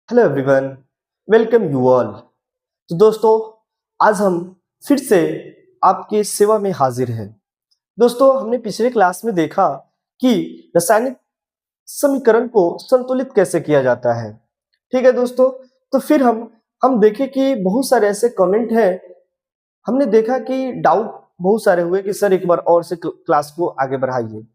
Hello everyone, welcome you all. तो दोस्तों, आज हम फिर से आपके सेवा में हाजिर हैं। दोस्तों, हमने पिछले क्लास में देखा कि रासायनिक समीकरण को संतुलित कैसे किया जाता है। ठीक है दोस्तों, तो फिर हम देखें कि बहुत सारे ऐसे कमेंट हैं। हमने देखा कि डाउट बहुत सारे हुए कि सर एक बार और से क्लास को आगे बढ़ाइए।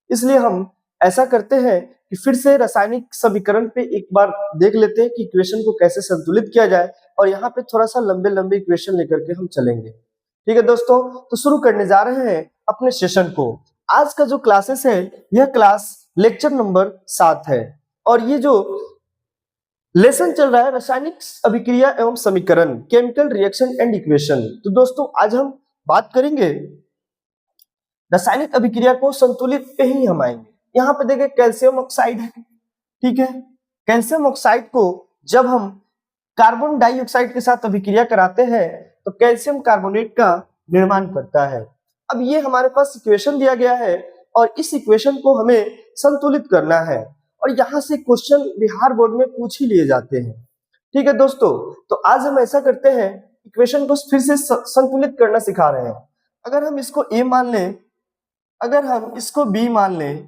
इसलिए हम ऐसा करते हैं कि फिर से रासायनिक समीकरण पे एक बार देख लेते हैं कि इक्वेशन को कैसे संतुलित किया जाए, और यहाँ पे थोड़ा सा लंबे लंबे इक्वेशन लेकर के हम चलेंगे। ठीक है दोस्तों, तो शुरू करने जा रहे हैं अपने सेशन को। आज का जो क्लासेस है, यह क्लास लेक्चर नंबर 7 है, और ये जो लेसन चल रहा है रासायनिक अभिक्रिया एवं समीकरण, केमिकल रिएक्शन एंड इक्वेशन। तो दोस्तों, आज हम बात करेंगे रासायनिक अभिक्रिया को संतुलित पे ही हम आएंगे। यहाँ पे देखें कैल्शियम ऑक्साइड है। ठीक है, कैल्शियम ऑक्साइड को जब हम कार्बन डाइऑक्साइड के साथ अभिक्रिया कराते हैं तो कैल्शियम कार्बोनेट का निर्माण करता है। अब ये हमारे पास इक्वेशन दिया गया है और इस इक्वेशन को हमें संतुलित करना है, और यहाँ से क्वेश्चन बिहार बोर्ड में पूछ ही लिए जाते हैं। ठीक है दोस्तों, तो आज हम ऐसा करते हैं, इक्वेशन को फिर से संतुलित करना सिखा रहे हैं। अगर हम इसको ए मान लें, अगर हम इसको बी मान लें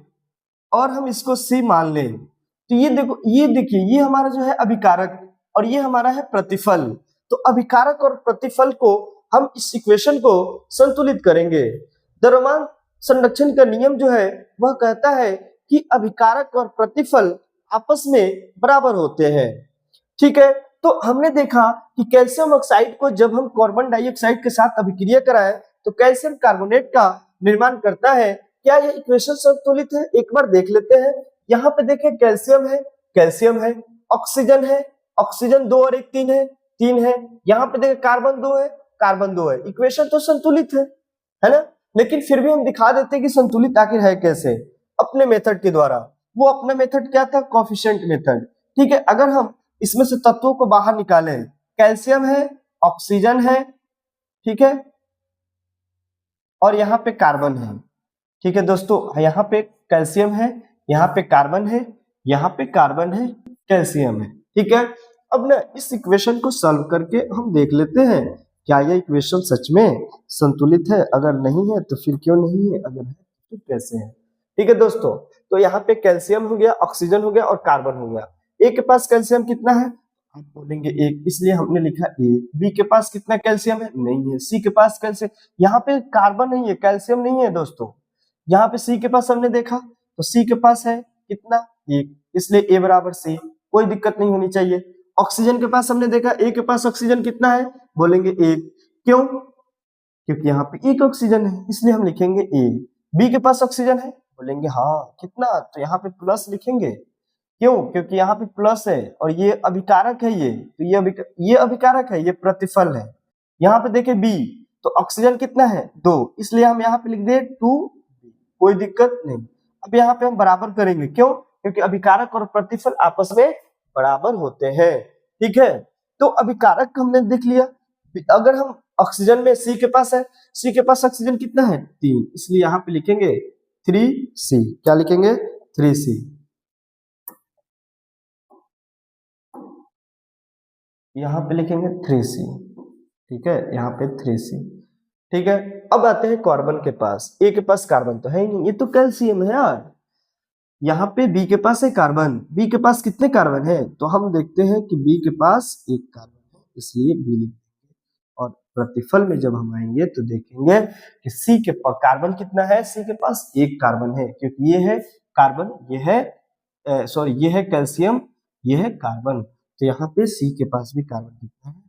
और हम इसको सी मान लें, तो ये देखो, ये देखिए, ये हमारा जो है अभिकारक और ये हमारा है प्रतिफल। तो अभिकारक और प्रतिफल को हम इस इक्वेशन को संतुलित करेंगे। द्रव्यमान संरक्षण का नियम जो है वह कहता है कि अभिकारक और प्रतिफल आपस में बराबर होते हैं। ठीक है, तो हमने देखा कि कैल्शियम ऑक्साइड को जब हम कार्बन डाइऑक्साइड के साथ अभिक्रिया कराएं तो कैल्शियम कार्बोनेट का निर्माण करता है। क्या यह इक्वेशन संतुलित है? एक बार देख लेते हैं। यहाँ पे देखें, कैल्शियम है, ऑक्सीजन है, ऑक्सीजन 2 और 1 3 है। यहाँ पे देखें कार्बन 2 है, कार्बन 2 है। इक्वेशन तो संतुलित है ना? लेकिन फिर भी हम दिखा देते हैं कि संतुलित आखिर है कैसे, अपने मेथड के द्वारा। वो अपना मेथड क्या था? Coefficient method. ठीक है, अगर हम इसमें से तत्वों को बाहर निकालें, कैल्शियम है, ऑक्सीजन है, ठीक है, और यहाँ पे कार्बन है। ठीक है दोस्तों, यहाँ पे कैल्शियम है, यहाँ पे कार्बन है, यहाँ पे कार्बन है, कैल्शियम है। ठीक है, अब ना इस इक्वेशन को सॉल्व करके हम देख लेते हैं क्या यह इक्वेशन सच में संतुलित है। अगर नहीं है तो फिर क्यों नहीं है, अगर है तो कैसे है। ठीक है दोस्तों, तो यहाँ पे कैल्शियम हो गया, ऑक्सीजन हो गया और कार्बन हो गया। ए के पास कैल्शियम कितना है? आप बोलेंगे 1, इसलिए हमने लिखा ए। बी के पास कितना कैल्शियम है? नहीं है। सी के पास कैल्शियम, यहाँ पे कार्बन नहीं है, कैल्शियम नहीं है दोस्तों। यहाँ पे सी के पास हमने देखा तो सी के पास है कितना? 1, इसलिए ए बराबर सी, कोई दिक्कत नहीं होनी चाहिए। ऑक्सीजन के पास हमने देखा, ए के पास ऑक्सीजन कितना है? बोलेंगे 1। क्यों? क्योंकि यहाँ पे एक ऑक्सीजन है, इसलिए हम लिखेंगे ए। बी के पास ऑक्सीजन है? बोलेंगे हाँ, कितना? तो यहाँ पे प्लस लिखेंगे। क्यों? क्योंकि यहाँ पे प्लस है और ये अभिकारक है, ये तो ये अभिकारक है, ये प्रतिफल है। यहाँ पे देखें बी, तो ऑक्सीजन कितना है? 2, इसलिए हम यहाँ पे लिख दे 2, कोई दिक्कत नहीं। अब यहाँ पे हम बराबर करेंगे, क्यों? क्योंकि अभिकारक और प्रतिफल आपस में बराबर होते हैं। ठीक है, तो अभिकारक हमने देख लिया। अगर हम ऑक्सीजन में सी के पास है, सी के पास ऑक्सीजन कितना है? 3, इसलिए यहाँ पे लिखेंगे 3C। क्या लिखेंगे? 3C। यहाँ पे लिखेंगे 3C। ठीक है, यहाँ पे 3C। ठीक है, अब आते हैं कार्बन के पास। ए के पास कार्बन तो है ही नहीं, ये तो कैल्शियम है यार। यहाँ पे बी के पास है कार्बन, बी के पास कितने कार्बन है? तो हम देखते हैं कि बी के पास 1 कार्बन है, इसलिए बी लिख देंगे। और प्रतिफल में जब हम आएंगे तो देखेंगे कि सी के पास कार्बन कितना है? सी के पास 1 कार्बन है, क्योंकि ये है कार्बन, ये है सॉरी, ये है कैल्शियम, ये है कार्बन। तो यहाँ पे सी के पास भी कार्बन कितना है?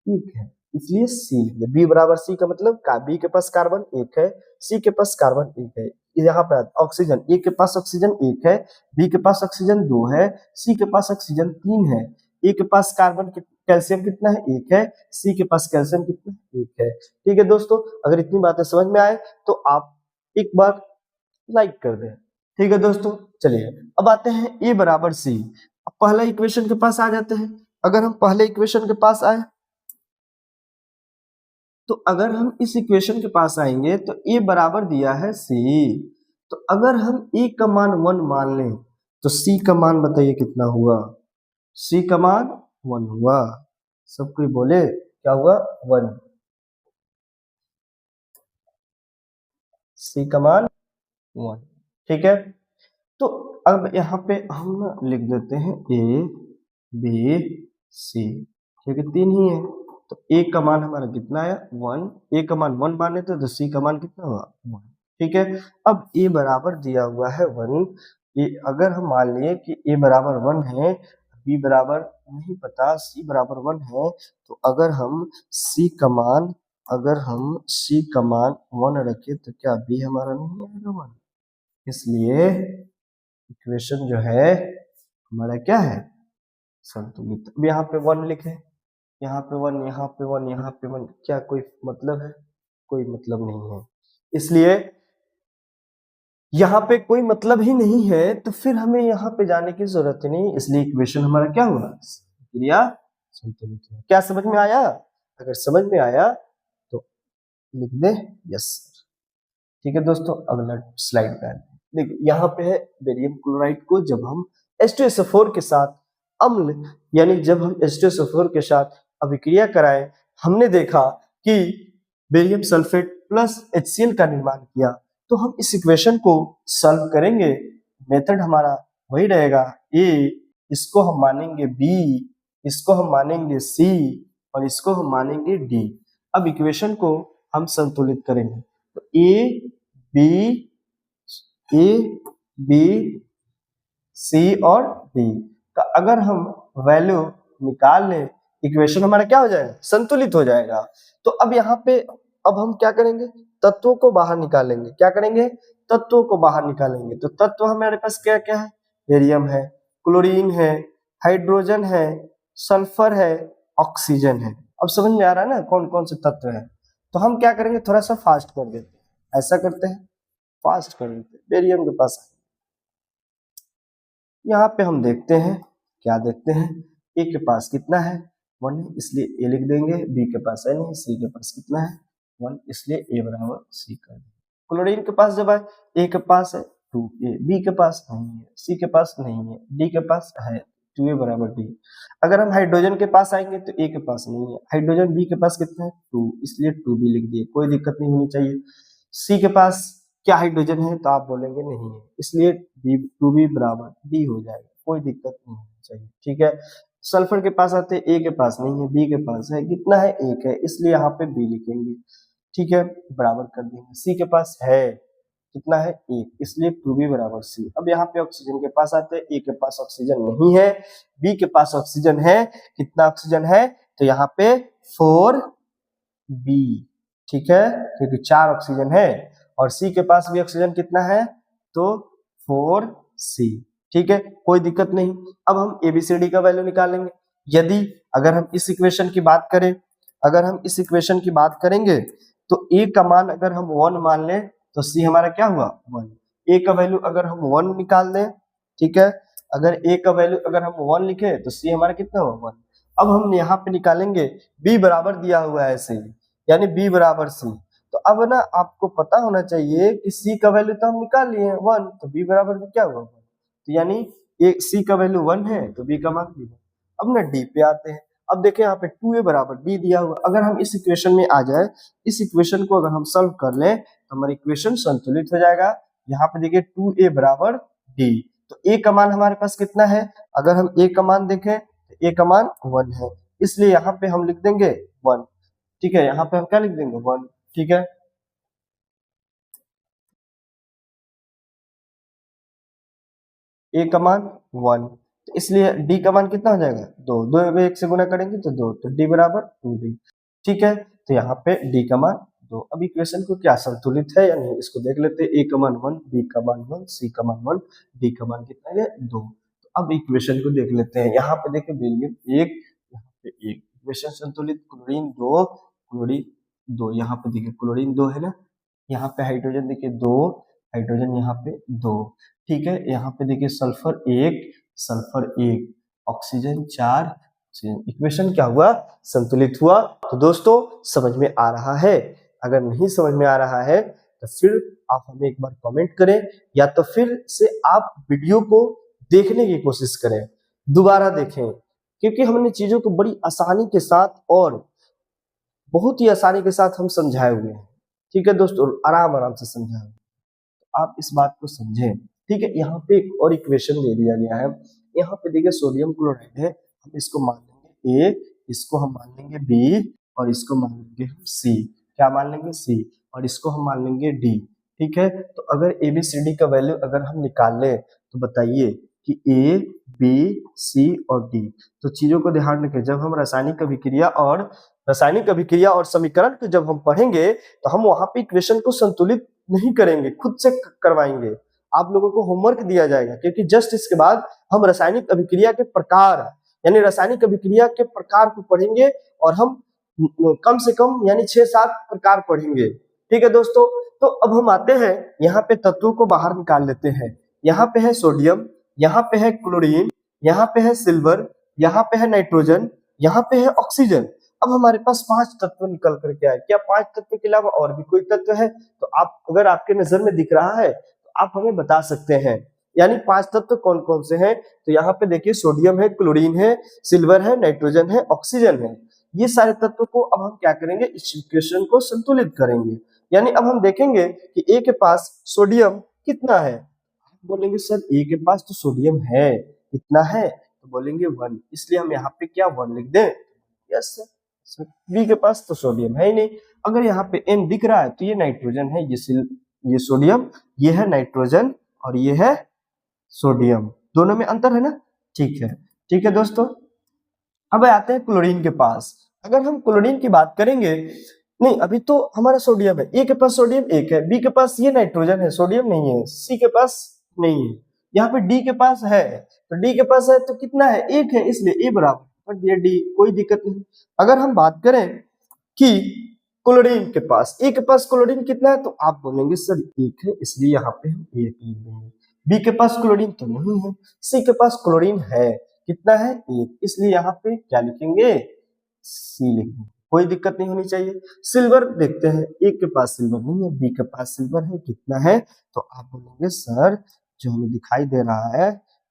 1 है, इसलिए सी लिख दे। बी बराबर सी का मतलब बी के पास कार्बन 1 है, सी के पास कार्बन 1 है। यहाँ पे ऑक्सीजन, ए के पास ऑक्सीजन 1 है, बी के पास ऑक्सीजन 2 है, सी के पास ऑक्सीजन 3 है। ए के पास कार्बन कैल्शियम कितना है? 1 है। सी के पास कैल्शियम कितना है? 1 है। ठीक है दोस्तों, अगर इतनी बातें समझ में आए तो आप एक बार लाइक कर दें। ठीक है दोस्तों, चलिए अब आते हैं ए बराबर सी। अब पहला इक्वेशन के पास आ जाते हैं। अगर हम पहले इक्वेशन के पास आए, तो अगर हम इस इक्वेशन के पास आएंगे तो ए बराबर दिया है सी। तो अगर हम ए का मान 1 मान लें तो सी का मान बताइए कितना हुआ? C का मान 1 हुआ। सब कोई बोले क्या हुआ? 1। C का मान 1। ठीक है, तो अब यहाँ पे हम ना लिख देते हैं A B C, क्योंकि 3 ही है। तो A का मान हमारा कितना आया? 1। A का मान 1 माने तो C का मान कितना हुआ? 1। ठीक है, अब A बराबर दिया हुआ है 1। ये अगर हम मान लिए कि A बराबर 1 है, B बराबर नहीं पता, C बराबर 1 है, तो अगर हम C का मान 1 रखे तो क्या B हमारा नहीं आएगा 1? इसलिए इक्वेशन जो है हमारा क्या है? संतुलित। अब यहाँ पे 1 लिखे, यहाँ पे 1, यहाँ पे 1, यहाँ पे 1, क्या कोई मतलब है? कोई मतलब नहीं है। इसलिए यहाँ पे कोई मतलब ही नहीं है, तो फिर हमें यहाँ पे जाने की जरूरत ही नहीं। इसलिए इक्वेशन हमारा क्या हुआ? क्रिया संतुलित हुआ। क्या समझ में आया? अगर समझ में आया तो लिख दे यस। ठीक है दोस्तों, अगला स्लाइड पे देखिए, यहाँ पे है बेरियम क्लोराइड को जब हम H2SO4 के साथ अम्ल, यानी जब हम H2SO4 के साथ अभिक्रिया कराए, हमने देखा कि बेरियम सल्फेट प्लस HCl का निर्माण किया। तो हम इस इक्वेशन को सॉल्व करेंगे। मेथड हमारा वही रहेगा, A, इसको हम मानेंगे B, इसको हम मानेंगे C और इसको हम मानेंगे D। अब इक्वेशन को हम संतुलित करेंगे, तो ए बी सी और डी का अगर हम वैल्यू निकाल लें, इक्वेशन हमारा क्या हो जाएगा? संतुलित हो जाएगा। तो अब यहाँ पे अब हम क्या करेंगे? तत्वों को बाहर निकालेंगे। क्या करेंगे? तत्वों को बाहर निकालेंगे। तो तत्व हमारे पास क्या क्या है? बेरियम है, क्लोरीन है, हाइड्रोजन है, सल्फर है, ऑक्सीजन है। अब समझ में आ रहा है ना कौन कौन से तत्व है? तो हम क्या करेंगे? थोड़ा सा फास्ट कर देते हैं। ऐसा करते हैं, फास्ट कर देते हैं। बेरियम के पास यहाँ पे हम देखते हैं, क्या देखते हैं? ए के पास कितना है? 1 है, इसलिए ए लिख देंगे। बी के पास है नहीं, सी के पास कितना है? 1, इसलिए ए बराबर सी कर देंगे। क्लोरीन के पास जब आए, ए के पास है 2a, बी के पास नहीं है, सी के पास नहीं है, डी के पास है 2a बराबर डी। अगर हम हाइड्रोजन के पास आएंगे तो ए के पास नहीं है, हाइड्रोजन बी के पास कितना है? 2, इसलिए 2b लिख दिए, कोई दिक्कत नहीं होनी चाहिए। सी के पास क्या हाइड्रोजन है? तो आप बोलेंगे नहीं है, इसलिए टू बी बराबर डी हो जाएगा, कोई दिक्कत नहीं होनी चाहिए। ठीक है, सल्फर के पास आते हैं, ए के पास नहीं है, बी के पास है, कितना है? 1 है, इसलिए यहाँ पे बी लिखेंगे। ठीक है, बराबर कर देंगे। सी के पास है कितना है? 1, इसलिए 2b बराबर सी। अब यहाँ पे ऑक्सीजन के पास आते हैं, ए के पास ऑक्सीजन नहीं है, बी के पास ऑक्सीजन है, कितना ऑक्सीजन है? तो यहाँ पे 4b। ठीक है, क्योंकि 4 ऑक्सीजन है, और सी के पास भी ऑक्सीजन कितना है? तो 4c। ठीक है, कोई दिक्कत नहीं। अब हम एबीसीडी का वैल्यू निकालेंगे। यदि अगर हम इस इक्वेशन की बात करें, अगर हम इस इक्वेशन की बात करेंगे तो ए का मान अगर हम 1 मान लें तो सी हमारा क्या हुआ? 1। ए का वैल्यू अगर हम 1 निकाल दें, ठीक है, अगर ए का वैल्यू अगर हम 1 लिखे तो सी हमारा कितना हुआ? 1। अब हम यहाँ पे निकालेंगे, बी बराबर दिया हुआ है ऐसे ही, यानी बी बराबर सी। तो अब ना आपको पता होना चाहिए कि सी का वैल्यू तो हम निकाल लिए 1, तो बी बराबर भी क्या हुआ? 1। तो यानी ए सी का वैल्यू 1 है तो बी का मान भी 1। अब ना डी पे आते हैं। अब देखें यहाँ पे 2a बराबर डी दिया हुआ, अगर हम इस इक्वेशन में आ जाए, इस इक्वेशन को अगर हम सॉल्व कर लें तो हमारी इक्वेशन संतुलित हो जाएगा। यहाँ पे देखिए 2a बराबर डी, तो a का मान हमारे पास कितना है? अगर हम a का मान देखें तो a का मान 1 है, इसलिए यहाँ पे हम लिख देंगे 1। ठीक है, यहाँ पे हम क्या लिख देंगे? 1। ठीक है, a का मान 1, तो इसलिए d का मान कितना हो जाएगा? 2। 2 में 1 से गुना करेंगे तो 2, तो d बराबर 2d। ठीक है, तो यहाँ पे d का मान 2। अब इक्वेशन को क्या संतुलित है या नहीं इसको देख लेते हैं। a का मान 1, b का मान 1, c का मान 1, d का मान कितना है? 2। तो अब इक्वेशन को देख लेते हैं। यहाँ पे देखिए बेरियम 1, यहाँ पे 1, इक्वेशन संतुलित। क्लोरीन 2, क्लोरीन 2, यहाँ पे देखिए क्लोरीन 2 है ना, यहाँ पे हाइड्रोजन देखिए 2, हाइड्रोजन यहाँ पे 2। ठीक है, यहाँ पे देखिए सल्फर 1, सल्फर 1, ऑक्सीजन 4। इक्वेशन क्या हुआ? संतुलित हुआ। तो दोस्तों समझ में आ रहा है? अगर नहीं समझ में आ रहा है तो फिर आप हमें एक बार कमेंट करें, या तो फिर से आप वीडियो को देखने की कोशिश करें, दोबारा देखें, क्योंकि हमने चीजों को बड़ी आसानी के साथ और बहुत ही आसानी के साथ हम समझाए हुए हैं। ठीक है दोस्तों, आराम आराम से समझाए हुए, तो आप इस बात को समझें। ठीक है, यहाँ पे एक और इक्वेशन दे दिया गया है। यहाँ पे देखिए सोडियम क्लोराइड है, हम इसको मान लेंगे ए, इसको हम मान लेंगे बी और इसको मान लेंगे हम सी। क्या मान लेंगे? सी। और इसको हम मान लेंगे डी। ठीक है, तो अगर ए बी सी डी का वैल्यू अगर हम निकाल लें तो बताइए कि ए बी सी और डी। तो चीजों को ध्यान रखें, जब हम रासायनिक अभिक्रिया और समीकरण को जब हम पढ़ेंगे तो हम वहां पे इक्वेशन को संतुलित नहीं करेंगे, खुद से करवाएंगे। आप लोगों को होमवर्क दिया जाएगा, क्योंकि जस्ट इसके बाद हम रासायनिक अभिक्रिया के प्रकार यानी रासायनिक अभिक्रिया के प्रकार को पढ़ेंगे और हम कम से कम यानी 6-7 प्रकार पढ़ेंगे। ठीक है दोस्तों, तो अब हम आते हैं यहाँ पे तत्वों को बाहर निकाल लेते हैं। यहाँ पे है सोडियम, यहाँ पे है क्लोरीन, यहाँ पे है सिल्वर, यहाँ पे है नाइट्रोजन, यहाँ पे है ऑक्सीजन। अब हमारे पास 5 तत्व निकल करके आए। क्या 5 तत्व के अलावा और भी कोई तत्व है? तो आप अगर आपके नजर में दिख रहा है तो आप हमें बता सकते हैं। यानी 5 तत्व कौन कौन से हैं? तो यहाँ पे देखिए सोडियम है, क्लोरीन है, सिल्वर है, नाइट्रोजन है, ऑक्सीजन है। ये सारे तत्व को अब हम क्या करेंगे? इस इक्वेशन को संतुलित करेंगे। यानी अब हम देखेंगे कि ए के पास सोडियम कितना है। बोलेंगे सर ए के पास तो सोडियम है, कितना है? तो बोलेंगे 1, इसलिए हम यहाँ पे क्या 1 लिख दें? Yes sir. बी के पास तो सोडियम है ही नहीं। अगर यहाँ पे N दिख रहा है तो ये नाइट्रोजन है, ये सोडियम, ये है नाइट्रोजन और ये है सोडियम। दोनों में अंतर है ना? ठीक है दोस्तों। अब आते हैं क्लोरीन के पास। अगर हम क्लोरीन की बात करेंगे, नहीं अभी तो हमारा सोडियम है, ए के पास सोडियम 1 है, बी के पास ये नाइट्रोजन है, सोडियम नहीं है, सी के पास नहीं है, यहाँ पे डी के पास है। तो डी के पास है तो कितना है? 1 है, इसलिए ए बराबर ये डी, कोई दिक्कत नहीं। अगर हम बात करें कि क्लोरीन के पास, ए के पास क्लोरीन कितना है, तो आप बोलेंगे सर 1 है, इसलिए यहाँ पे हम 1 लिख देंगे। बी के पास क्लोरीन तो नहीं है, सी के पास क्लोरीन है, कितना है? 1, इसलिए यहाँ पे क्या लिखेंगे? सी लिखेंगे, कोई दिक्कत नहीं होनी चाहिए। सिल्वर देखते हैं, ए के पास सिल्वर नहीं है, बी के पास सिल्वर है, कितना है? तो आप बोलेंगे सर जो हमें दिखाई दे रहा है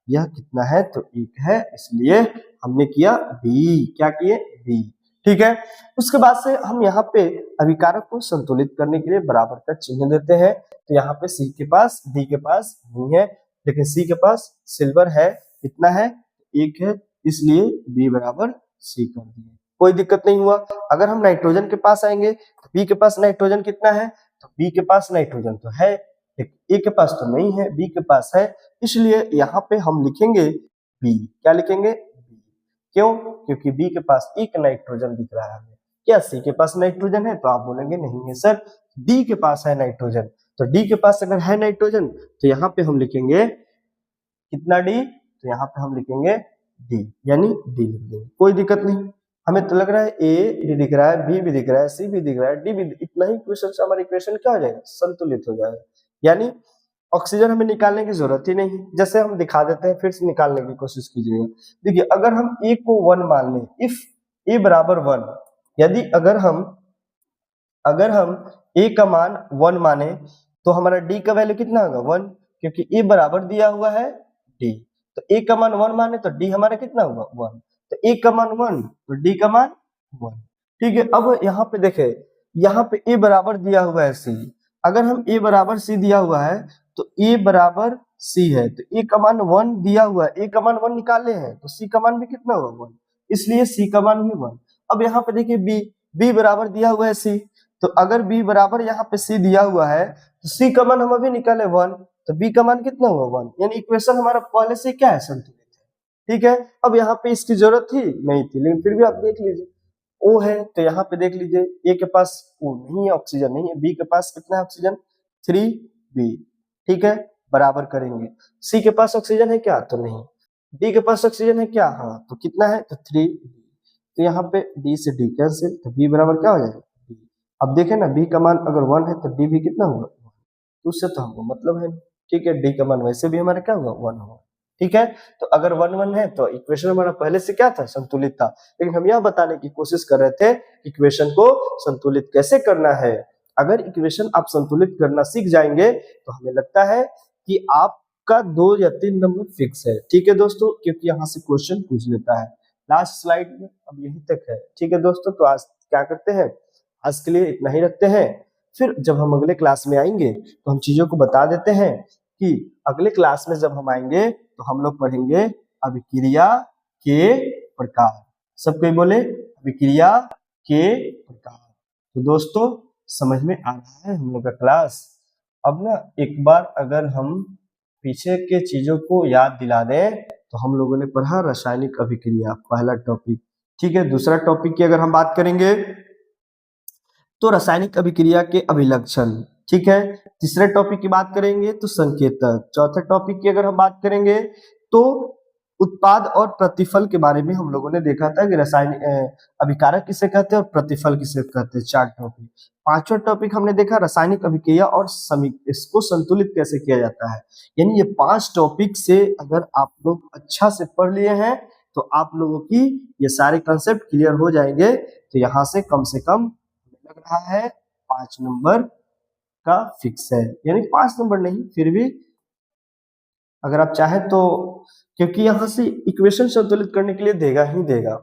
यह कितना है? तो 1 है, इसलिए हमने किया बी। क्या किए? बी। ठीक है, उसके बाद से हम यहाँ पे अभिकारक को संतुलित करने के लिए बराबर का चिन्ह देते हैं। तो यहाँ पे सी के पास, डी के पास नहीं है, लेकिन सी के पास सिल्वर है, कितना है? 1 है, इसलिए बी बराबर सी कर दिए, कोई दिक्कत नहीं हुआ। अगर हम नाइट्रोजन के पास आएंगे तो बी के पास नाइट्रोजन कितना है? तो बी के पास नाइट्रोजन तो है, ए के पास तो नहीं है, बी के पास है, इसलिए यहाँ पे हम लिखेंगे बी। क्या लिखेंगे? बी। क्यों? क्योंकि बी के पास एक नाइट्रोजन दिख रहा है। क्या सी के पास नाइट्रोजन है? तो आप बोलेंगे नहीं है सर, डी के पास है नाइट्रोजन। तो डी के पास अगर है नाइट्रोजन तो यहाँ पे हम लिखेंगे कितना? डी। तो यहाँ पे हम लिखेंगे डी, यानी डी लिख देंगे, कोई दिक्कत नहीं। हमें तो लग रहा है ए भी दिख रहा है, बी भी दिख रहा है, सी भी दिख रहा है, डी भी, इतना ही क्वेश्चन से हमारा इक्वेशन क्या हो जाएगा? संतुलित हो जाएगा। यानी ऑक्सीजन हमें निकालने की जरूरत ही नहीं, जैसे हम दिखा देते हैं, फिर से निकालने की कोशिश कीजिएगा। देखिए अगर हम ए को 1 मान लें, इफ ए बराबर 1, यदि अगर हम ए का मान 1 माने तो हमारा डी का वैल्यू कितना होगा? 1, क्योंकि ए बराबर दिया हुआ है डी। तो ए का मान 1 माने तो डी हमारा कितना होगा? 1। तो ए का मान 1 तो डी का मान 1। ठीक है, अब यहाँ पे देखे, यहाँ पे ए बराबर दिया हुआ है सी। अगर हम ए बराबर सी दिया हुआ है तो ए बराबर सी है, तो ए का मान 1 दिया हुआ है, ए का मान 1 निकाले हैं तो सी का मान भी कितना होगा? 1, इसलिए सी का मान भी 1। अब यहाँ पे देखिए बी बराबर दिया हुआ है सी, तो अगर बी बराबर यहाँ पे सी दिया हुआ है तो सी का मान हम अभी निकाले 1, तो बी का मान कितना हुआ? 1, यानी इक्वेशन हमारा पहले से क्या है? संतुलित है। ठीक है, अब यहाँ पे इसकी जरूरत थी नहीं थी, लेकिन फिर भी आप देख लीजिए ओ है, तो यहाँ पे देख लीजिए ए के पास ओ नहीं है, ऑक्सीजन नहीं है, बी के पास कितना है ऑक्सीजन? 3b। ठीक है, बराबर करेंगे, सी के पास ऑक्सीजन है क्या? तो नहीं। डी के पास ऑक्सीजन है क्या? हाँ, तो कितना है? तो 3b। तो यहाँ पे डी से डी कैंसिल, तो बी बराबर क्या हो जाएगा? b। अब देखें ना, बी का मान अगर 1 है तो डी भी कितना होगा? 1। तो उससे तो हमको मतलब है। ठीक है, डी का मान वैसे भी हमारा क्या होगा? 1 होगा। ठीक है, तो अगर 1 1 है तो इक्वेशन हमारा पहले से क्या था? संतुलित था। लेकिन हम यह बताने की कोशिश कर रहे थे इक्वेशन को संतुलित कैसे करना है। अगर इक्वेशन आप संतुलित करना सीख जाएंगे तो हमें लगता है कि आपका 2 या 3 नंबर फिक्स है। ठीक है दोस्तों, क्योंकि यहाँ से क्वेश्चन पूछ लेता है। लास्ट स्लाइड में अब यही तक है। ठीक है दोस्तों, तो आज क्या करते हैं, आज के लिए इतना ही रखते हैं। फिर जब हम अगले क्लास में आएंगे तो हम चीजों को बता देते हैं कि अगले क्लास में जब हम आएंगे तो हम लोग पढ़ेंगे अभिक्रिया के प्रकार। सब कोई बोले अभिक्रिया के प्रकार। तो दोस्तों समझ में आ रहा है हम लोग का क्लास। अब ना एक बार अगर हम पीछे के चीजों को याद दिला दें तो हम लोगों ने पढ़ा रासायनिक अभिक्रिया, पहला टॉपिक। ठीक है, दूसरा टॉपिक की अगर हम बात करेंगे तो रासायनिक अभिक्रिया के अभिलक्षण। ठीक है, तीसरे टॉपिक की बात करेंगे तो संकेतक। चौथे टॉपिक की अगर हम बात करेंगे तो उत्पाद और प्रतिफल के बारे में हम लोगों ने देखा था कि रासायनिक अभिकारक किसे कहते हैं और प्रतिफल किसे कहते हैं। चार टॉपिक। पांचवा टॉपिक हमने देखा रासायनिक अभिक्रिया और इसको संतुलित कैसे किया जाता है। यानी ये 5 टॉपिक से अगर आप लोग अच्छा से पढ़ लिए हैं तो आप लोगों की ये सारे कंसेप्ट क्लियर हो जाएंगे। तो यहाँ से कम लग रहा है 5 नंबर का फिक्स है, यानी 5 नंबर नहीं फिर भी अगर आप चाहें तो, क्योंकि यहाँ से इक्वेशन संतुलित करने के लिए देगा ही देगा।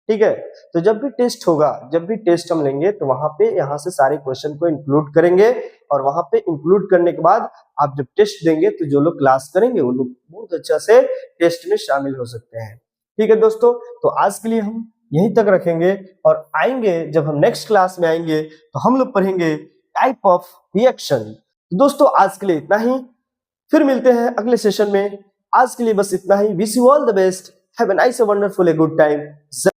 ठीक है, तो जब भी टेस्ट होगा, जब भी टेस्ट हम लेंगे तो वहां पे यहाँ से सारे क्वेश्चन को इंक्लूड करेंगे और वहां पे इंक्लूड करने के बाद आप जब टेस्ट देंगे तो जो लोग क्लास करेंगे वो लोग बहुत अच्छा से टेस्ट में शामिल हो सकते हैं। ठीक है दोस्तों, तो आज के लिए हम यहीं तक रखेंगे और आएंगे जब हम नेक्स्ट क्लास में आएंगे तो हम लोग पढ़ेंगे टाइप ऑफ रिएक्शन। दोस्तों आज के लिए इतना ही, फिर मिलते हैं अगले सेशन में। आज के लिए बस इतना ही। Wish you all the best, have a nice wonderful a good time.